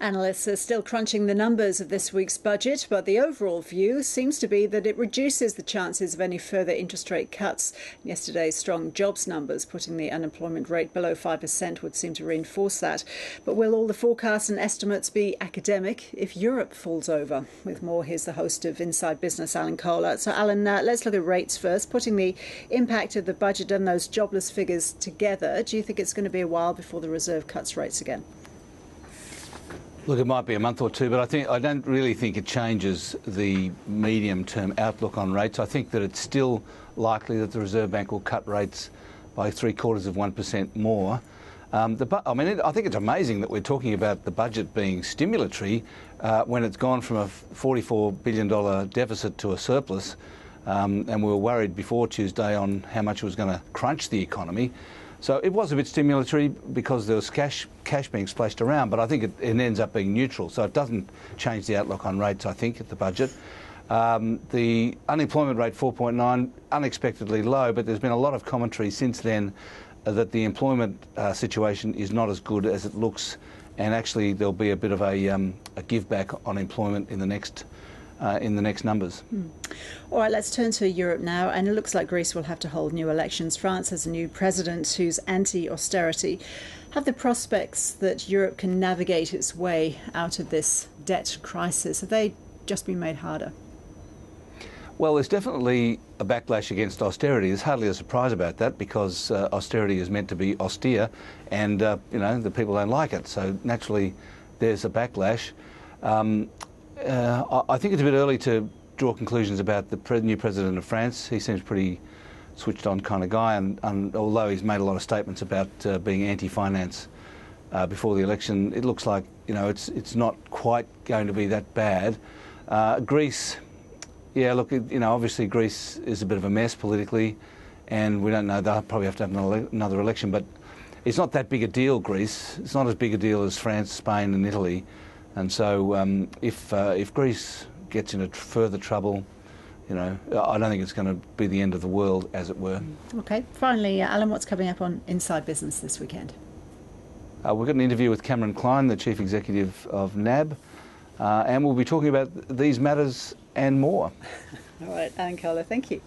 Analysts are still crunching the numbers of this week's budget, but the overall view seems to be that it reduces the chances of any further interest rate cuts. Yesterday's strong jobs numbers, putting the unemployment rate below 5%, would seem to reinforce that. But will all the forecasts and estimates be academic if Europe falls over? With more, here's the host of Inside Business, Alan Kohler. So, Alan, let's look at rates first. Putting the impact of the budget and those jobless figures together, do you think it's going to be a while before the Reserve cuts rates again? Look, it might be a month or two, but I don't really think it changes the medium-term outlook on rates. I think that it's still likely that the Reserve Bank will cut rates by 0.75% more. I think it's amazing that we're talking about the budget being stimulatory when it's gone from a $44 billion deficit to a surplus, and we were worried before Tuesday on how much it was going to crunch the economy. So it was a bit stimulatory because there was cash being splashed around, but I think it ends up being neutral. So it doesn't change the outlook on rates, I think, at the budget. The unemployment rate, 4.9, unexpectedly low, but there's been a lot of commentary since then that the employment situation is not as good as it looks, and actually there'll be a bit of a give back on employment in the next numbers. All right, let's turn to Europe now, and it looks like Greece will have to hold new elections. France has a new president who's anti-austerity. Have the prospects that Europe can navigate its way out of this debt crisis, have they just been made harder? Well, there's definitely a backlash against austerity. There's hardly a surprise about that because austerity is meant to be austere, and the people don't like it. So naturally, there's a backlash. I think it's a bit early to draw conclusions about the new president of France. He seems pretty switched on kind of guy, and although he's made a lot of statements about being anti-finance before the election, it looks like it's not quite going to be that bad. Greece, yeah, look, obviously Greece is a bit of a mess politically, and we don't know, they'll probably have to have another election, but it's not that big a deal, Greece. It's not as big a deal as France, Spain and Italy. And so if Greece gets into further trouble, I don't think it's going to be the end of the world, as it were. OK. Finally, Alan, what's coming up on Inside Business this weekend? We've got an interview with Cameron Klein, the Chief Executive of NAB, and we'll be talking about these matters and more. All right, Alan Kohler, thank you.